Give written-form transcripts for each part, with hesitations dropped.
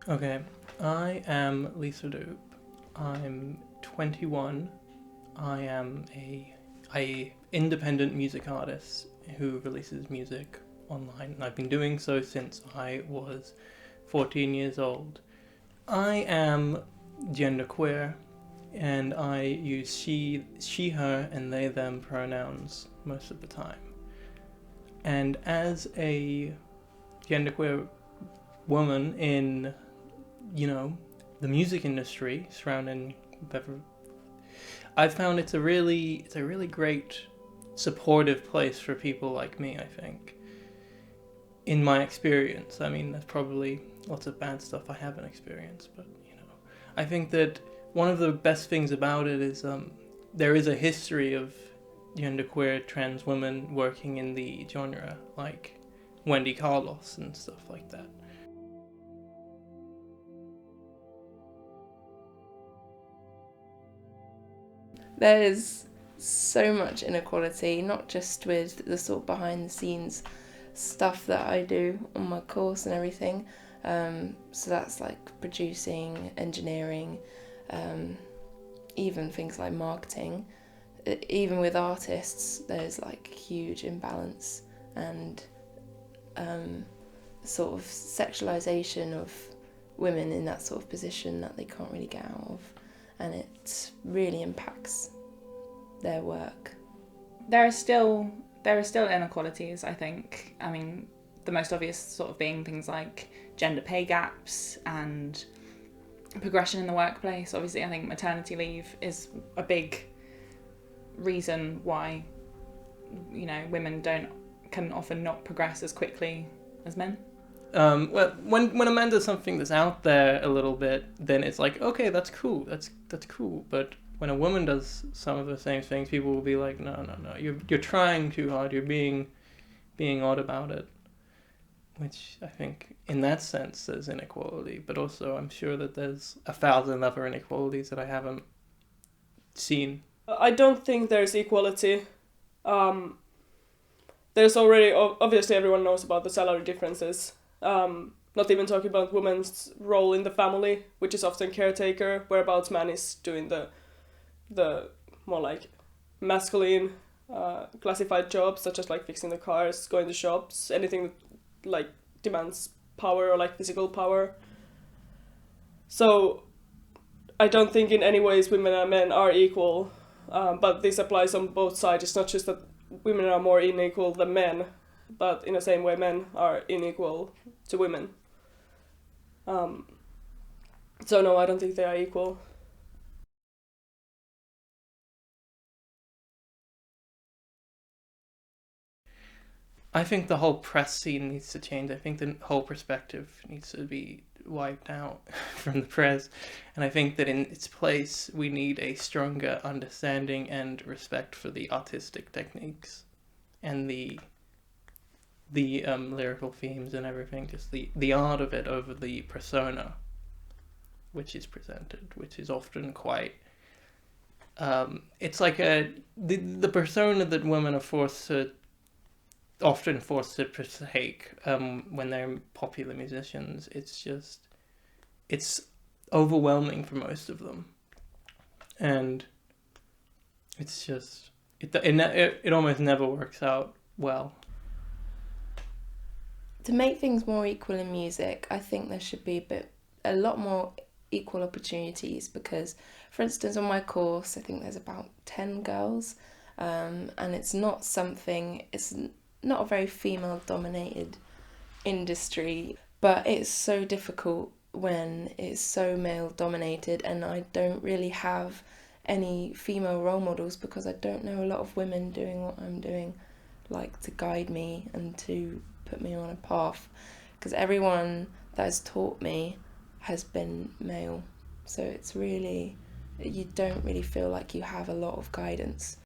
Okay, I am Lisa Doop. I'm 21. I am a independent music artist who releases music online, and I've been doing so since I was 14 years old. I am genderqueer, and I use her, and they, them pronouns most of the time. And as a genderqueer woman in, you know, the music industry surrounding I've found it's a really great supportive place for people like me, I think. In my experience. I mean, there's probably lots of bad stuff I haven't experienced, but I think that one of the best things about it is there is a history of genderqueer trans women working in the genre, like Wendy Carlos and stuff like that. There's so much inequality, not just with the sort of behind the scenes stuff that I do on my course and everything. So that's like producing, engineering, even things like marketing. Even with artists, there's like huge imbalance and sort of sexualization of women in that sort of position that they can't really get out of, and it really impacts their work. There are still inequalities, I think. I mean, the most obvious sort of being things like gender pay gaps and progression in the workplace. Obviously, I think maternity leave is a big reason why, women can often not progress as quickly as men. Well, when a man does something that's out there a little bit, then it's like, okay, that's cool, that's cool. But when a woman does some of the same things, people will be like, no, you're trying too hard, you're being odd about it. Which I think, in that sense, there's inequality. But also, I'm sure that there's 1,000 other inequalities that I haven't seen. I don't think there's equality. There's already, obviously everyone knows about the salary differences. Not even talking about women's role in the family, which is often caretaker, whereabouts man is doing the more like masculine classified jobs, such as like fixing the cars, going to shops, anything that like demands power or like physical power. So I don't think in any ways women and men are equal, but this applies on both sides. It's not just that women are more unequal than men, but in the same way men are unequal to women. So no, I don't think they are equal. I think the whole press scene needs to change. I think the whole perspective needs to be wiped out from the press. And I think that in its place, we need a stronger understanding and respect for the artistic techniques and the lyrical themes and everything. Just the art of it over the persona, which is presented, which is often quite... it's like the persona that women are often forced to partake when they're popular musicians. It's overwhelming for most of them, and it's just it almost never works out well. To make things more equal in music, I think there should be a lot more equal opportunities, because, for instance, on my course, I think there's about 10 girls, and it's not a very female-dominated industry, but it's so difficult when it's so male-dominated, and I don't really have any female role models because I don't know a lot of women doing what I'm doing, like to guide me and to put me on a path, because everyone that has taught me has been male, so it's really, you don't really feel like you have a lot of guidance.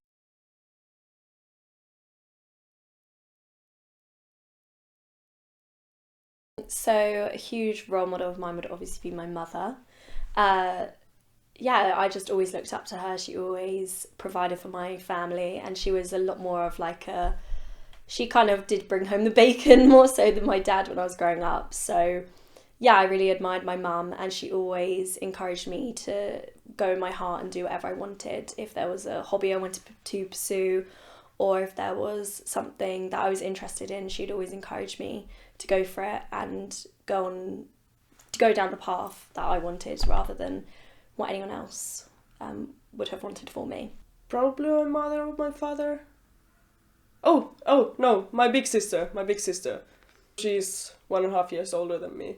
So a huge role model of mine would obviously be my mother. I just always looked up to her. She always provided for my family, and she was a lot more of like she kind of did bring home the bacon more so than my dad when I was growing up. So yeah, I really admired my mum, and she always encouraged me to go in my heart and do whatever I wanted. If there was a hobby I wanted to pursue, or if there was something that I was interested in, she'd always encourage me to go for it and go down the path that I wanted rather than what anyone else would have wanted for me. Probably my mother or my father. Oh, no, my big sister. She's 1.5 years older than me.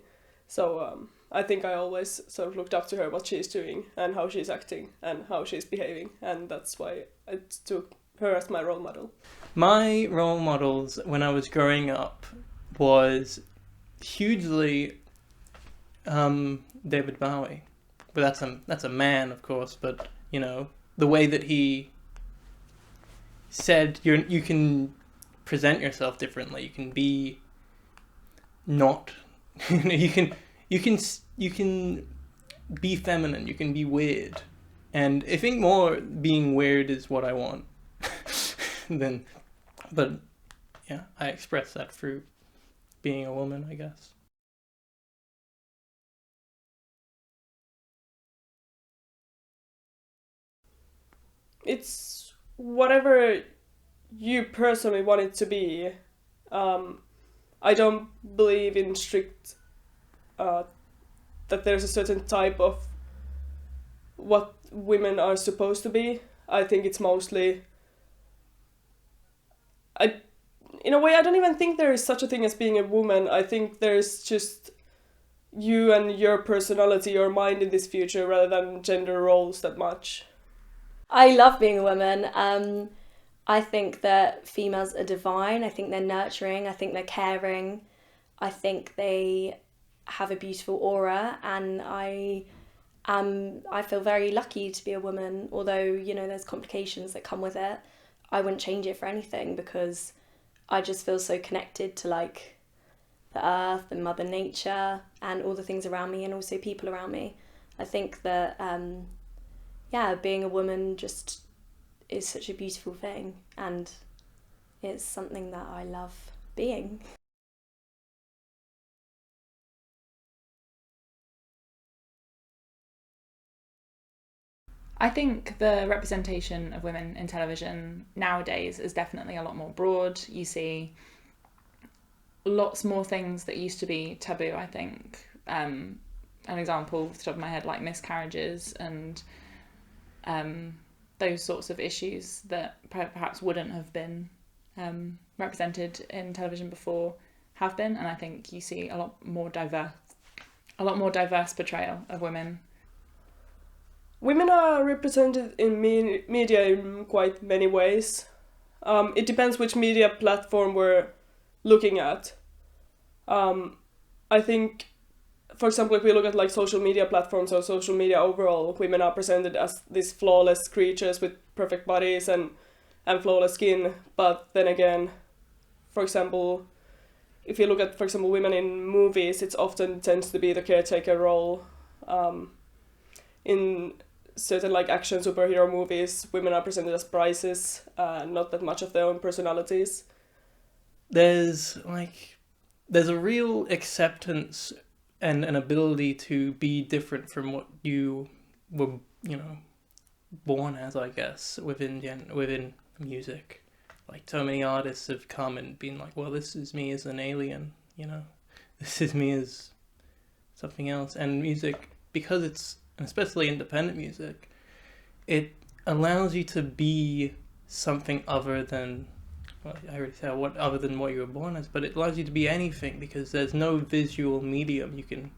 So I think I always sort of looked up to her, what she's doing and how she's acting and how she's behaving. And that's why I took her as my role model. My role models when I was growing up was hugely David Bowie. But that's a man, of course, but you know, the way that he said you can present yourself differently. You can be not you can be feminine, you can be weird. And I think more being weird is what I want. But yeah, I express that through being a woman, I guess. It's whatever you personally want it to be. I don't believe in strict that there's a certain type of what women are supposed to be. I think it's mostly in a way, I don't even think there is such a thing as being a woman. I think there's just you and your personality, your mind in this future, rather than gender roles that much. I love being a woman. I think that females are divine. I think they're nurturing. I think they're caring. I think they have a beautiful aura, and I feel very lucky to be a woman. Although, you know, there's complications that come with it, I wouldn't change it for anything, because I just feel so connected to like the earth and Mother Nature and all the things around me, and also people around me. I think that being a woman just is such a beautiful thing, and it's something that I love being. I think the representation of women in television nowadays is definitely a lot more broad. You see lots more things that used to be taboo, I think. An example off the top of my head, like miscarriages and those sorts of issues that perhaps wouldn't have been represented in television before have been. And I think you see a lot more diverse portrayal of women. Women are represented in media in quite many ways. It depends which media platform we're looking at. I think, for example, if we look at like social media platforms or social media overall, women are presented as these flawless creatures with perfect bodies and flawless skin. But then again, for example, if you look at, for example, women in movies, it often tends to be the caretaker role. In certain like action superhero movies, women are presented as prizes, not that much of their own personalities. There's a real acceptance and an ability to be different from what you were, you know, born as, I guess, within music. Like, so many artists have come and been like, well, this is me as an alien, you know, this is me as something else. And music, because it's, especially independent music, it allows you to be something other than, well, I already said other than what you were born as, but it allows you to be anything, because there's no visual medium. You can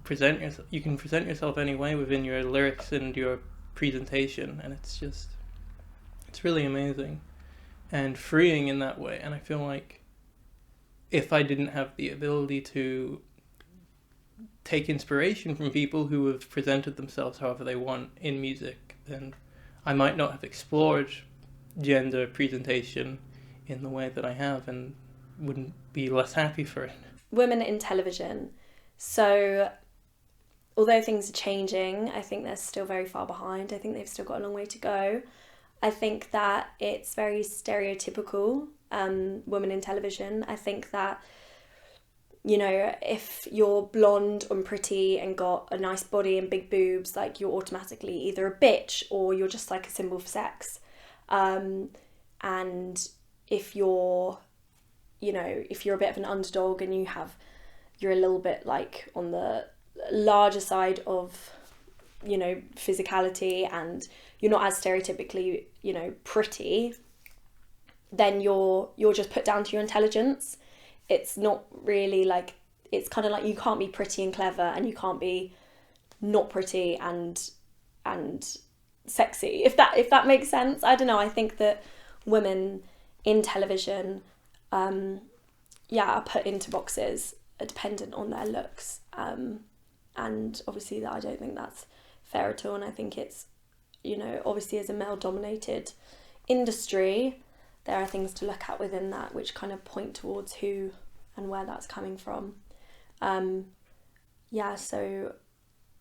present yourself anyway within your lyrics and your presentation, and it's really amazing and freeing in that way. And I feel like if I didn't have the ability to take inspiration from people who have presented themselves however they want in music, then I might not have explored gender presentation in the way that I have, and wouldn't be less happy for it. Women in television. So although things are changing, I think they're still very far behind. I think they've still got a long way to go. I think that it's very stereotypical, women in television. I think that you know, if you're blonde and pretty and got a nice body and big boobs, like you're automatically either a bitch or you're just like a symbol for sex. And if you're, you know, if you're a bit of an underdog and you're a little bit like on the larger side of, you know, physicality, and you're not as stereotypically, you know, pretty, then you're just put down to your intelligence. It's not really like, it's kind of like you can't be pretty and clever, and you can't be not pretty and sexy, if that makes sense. I don't know, I think that women in television are put into boxes dependent on their looks, and obviously that I don't think that's fair at all, and I think it's, you know, obviously as a male dominated industry, there are things to look at within that which kind of point towards who and where that's coming from. So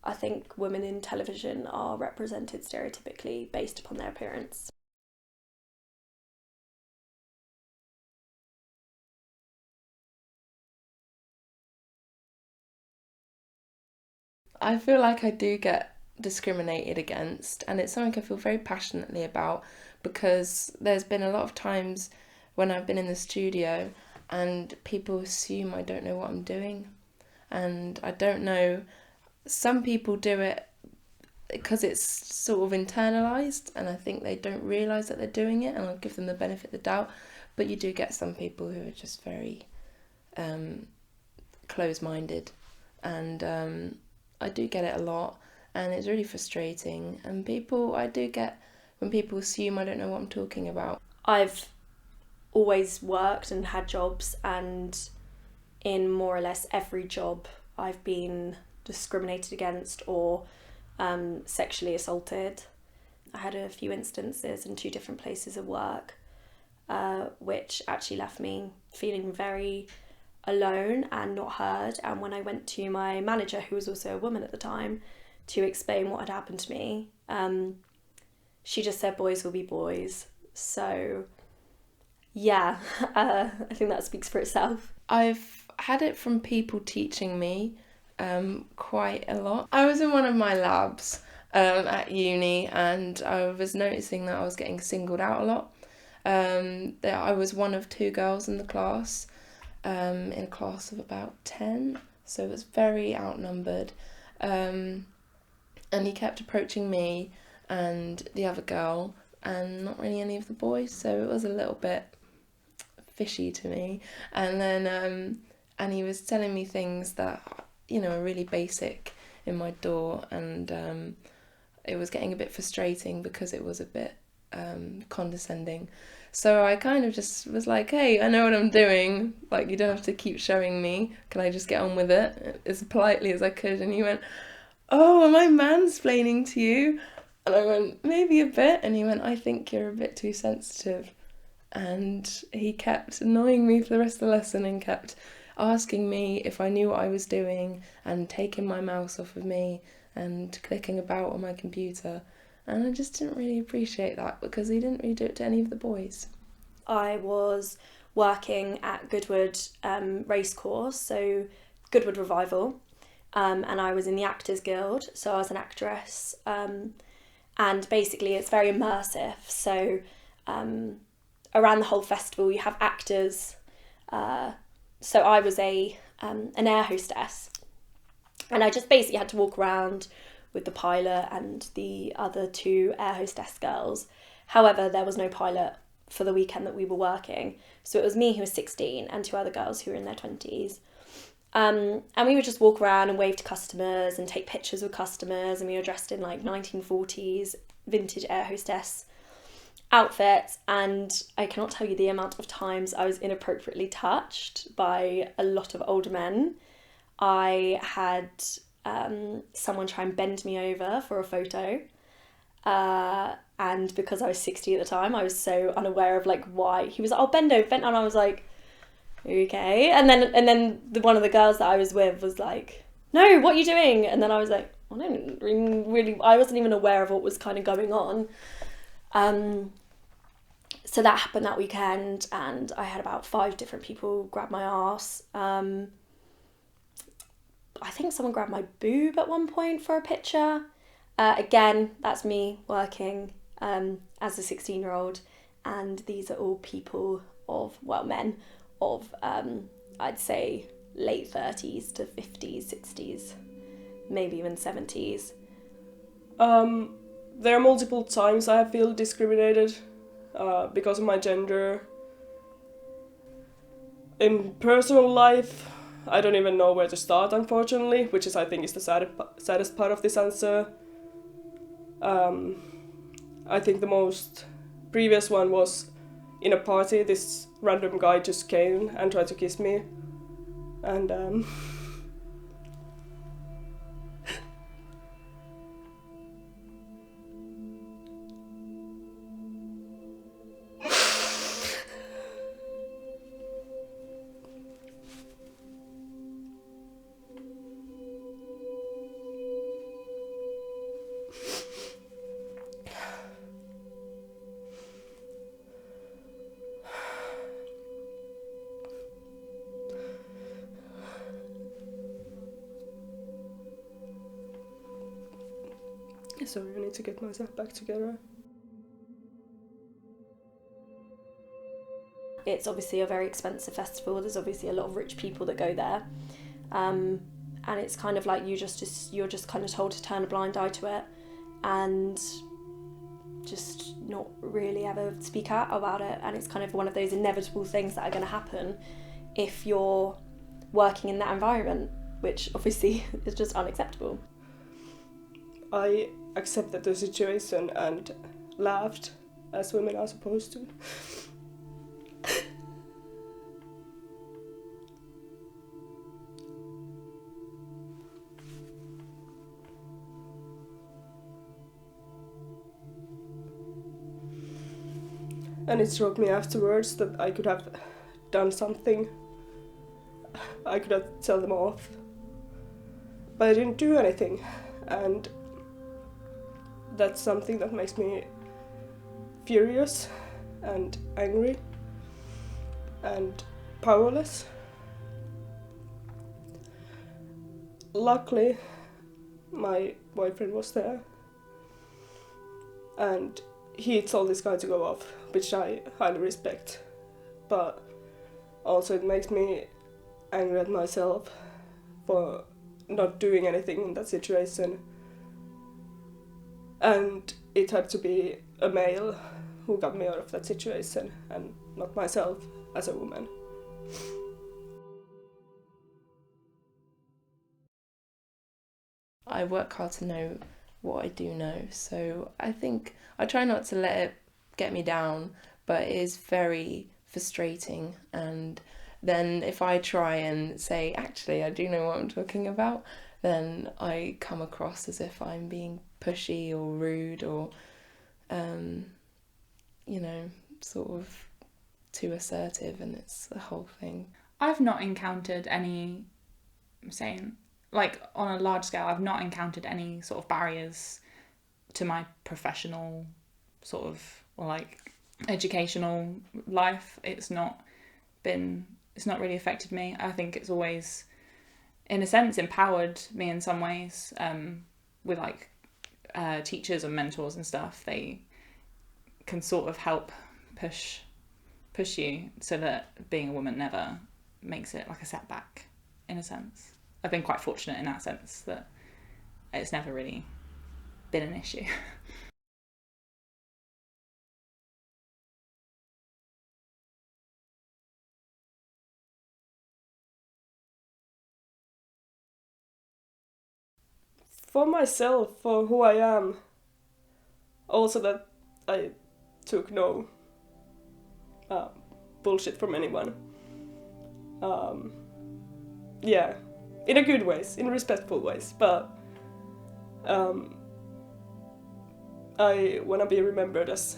I think women in television are represented stereotypically based upon their appearance. I feel like I do get discriminated against, and it's something I feel very passionately about, because there's been a lot of times when I've been in the studio and people assume I don't know what I'm doing, and I don't know. Some people do it because it's sort of internalized, and I think they don't realize that they're doing it, and I'll give them the benefit of the doubt. But you do get some people who are just very close-minded, and I do get it a lot, and it's really frustrating. And I do get when people assume I don't know what I'm talking about. I've always worked and had jobs, and in more or less every job I've been discriminated against or sexually assaulted. I had a few instances in 2 different places of work, which actually left me feeling very alone and not heard. And when I went to my manager, who was also a woman at the time, to explain what had happened to me, she just said boys will be boys. So yeah, I think that speaks for itself. I've had it from people teaching me quite a lot. I was in one of my labs at uni, and I was noticing that I was getting singled out a lot. That I was one of 2 girls in the class, in a class of about 10, so it was very outnumbered. And he kept approaching me and the other girl, and not really any of the boys, so it was a little bit fishy to me. And then and he was telling me things that, you know, are really basic in my door, and it was getting a bit frustrating because it was a bit condescending. So I kind of just was like, hey, I know what I'm doing, like, you don't have to keep showing me, can I just get on with it, as politely as I could. And he went, oh, am I mansplaining to you? And I went, maybe a bit. And he went, I think you're a bit too sensitive. And he kept annoying me for the rest of the lesson and kept asking me if I knew what I was doing, and taking my mouse off of me and clicking about on my computer. And I just didn't really appreciate that, because he didn't really do it to any of the boys. I was working at Goodwood Racecourse, so Goodwood Revival, and I was in the Actors Guild, so I was an actress, and basically it's very immersive. So around the whole festival you have actors, so I was an air hostess, and I just basically had to walk around with the pilot and the other 2 air hostess girls. However, there was no pilot for the weekend that we were working, so it was me, who was 16, and 2 other girls who were in their 20s. And we would just walk around and wave to customers and take pictures with customers, and we were dressed in like 1940s vintage air hostess outfits. And I cannot tell you the amount of times I was inappropriately touched by a lot of older men. I had someone try and bend me over for a photo, and because I was 60 at the time, I was so unaware of like why. He was like, oh, bend over, and I was like, okay. And then one of the girls that I was with was like, no, what are you doing? And then I was like, I wasn't even aware of what was kind of going on. So that happened that weekend, and I had about 5 different people grab my arse. I think someone grabbed my boob at one point for a picture. Again, that's me working as a 16-year-old, and these are all people of, well, men of, I'd say, late 30s to 50s, 60s, maybe even 70s. There are multiple times I feel discriminated because of my gender. In personal life, I don't even know where to start, unfortunately, which is, I think, is the saddest part of this answer. I think the most previous one was in a party. This random guy just came and tried to kiss me, and sorry, I need to get myself back together. It's obviously a very expensive festival. There's obviously a lot of rich people that go there, and it's kind of like you're just kind of told to turn a blind eye to it, and just not really ever speak out about it. And it's kind of one of those inevitable things that are going to happen if you're working in that environment, which obviously is just unacceptable. I accepted the situation and laughed, as women are supposed to. And it struck me afterwards that I could have done something. I could have tell them off. But I didn't do anything. And that's something that makes me furious and angry and powerless. Luckily, my boyfriend was there, and he told this guy to go off, which I highly respect. But also it makes me angry at myself for not doing anything in that situation. And it had to be a male who got me out of that situation, and not myself as a woman. I work hard to know what I do know, so I think I try not to let it get me down, but it is very frustrating. And then if I try and say, actually, I do know what I'm talking about, then I come across as if I'm being pushy or rude or, sort of too assertive, and it's the whole thing. I've not encountered any, on a large scale, I've not encountered any sort of barriers to my professional educational life. It's not really affected me. I think it's always, in a sense, empowered me in some ways, with teachers and mentors and stuff. They can sort of help push you so that being a woman never makes it like a setback, in a sense. I've been quite fortunate in that sense that it's never really been an issue. For myself, for who I am, also that I took no bullshit from anyone. Yeah, in a good ways, in respectful ways, but I want to be remembered as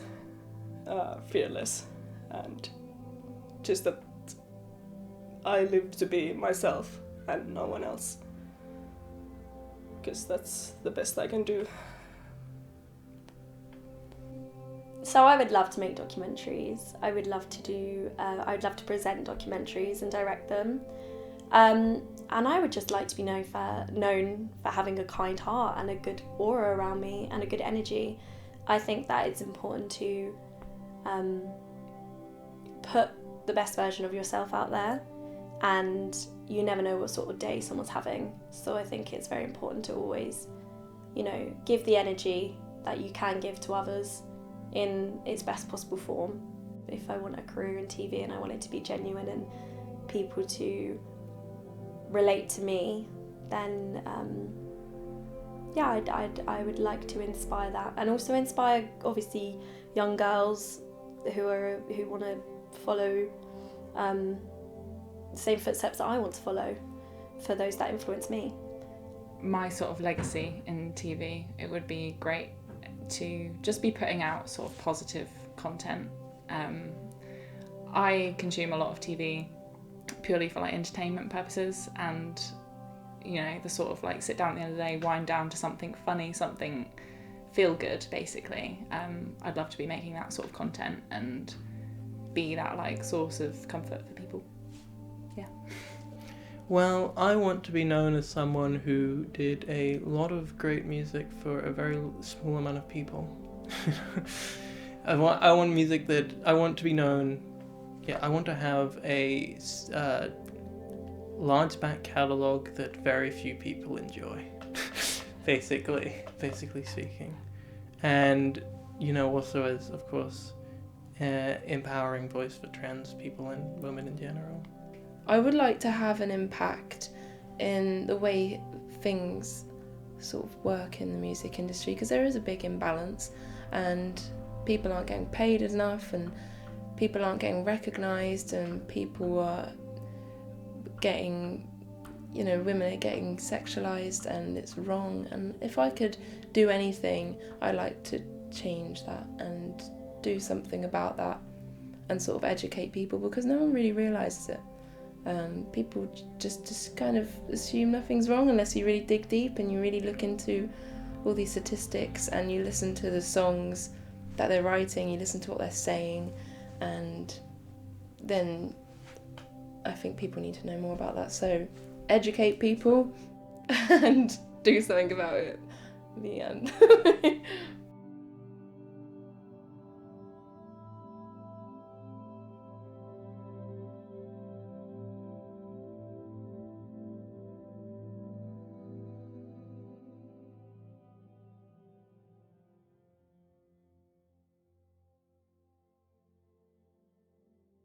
fearless, and just that I live to be myself and no one else, because that's the best I can do. So I would love to make documentaries. I would love to present documentaries and direct them. And I would just like to be known for having a kind heart and a good aura around me and a good energy. I think that it's important to put the best version of yourself out there, and you never know what sort of day someone's having. So I think it's very important to always, give the energy that you can give to others in its best possible form. If I want a career in TV and I want it to be genuine and people to relate to me, then I would like to inspire that, and also inspire obviously young girls who want to follow the same footsteps that I want to follow, for those that influence me. My sort of legacy in TV, it would be great to just be putting out sort of positive content. I consume a lot of TV purely for like entertainment purposes, and the sort of like sit down at the end of the day, wind down to something funny, something feel good basically. I'd love to be making that sort of content and be that like source of comfort for people. Yeah. Well, I want to be known as someone who did a lot of great music for a very small amount of people. I want music that I want to be known. Yeah, I want to have a large back catalogue that very few people enjoy, basically speaking. And, also as, of course, empowering voice for trans people and women in general. I would like to have an impact in the way things sort of work in the music industry, because there is a big imbalance and people aren't getting paid enough and people aren't getting recognised, and people are getting, women are getting sexualised, and it's wrong. And if I could do anything, I'd like to change that and do something about that and sort of educate people, because no one really realises it. People just kind of assume nothing's wrong unless you really dig deep and you really look into all these statistics and you listen to the songs that they're writing, you listen to what they're saying, and then I think people need to know more about that. So educate people and do something about it. The end.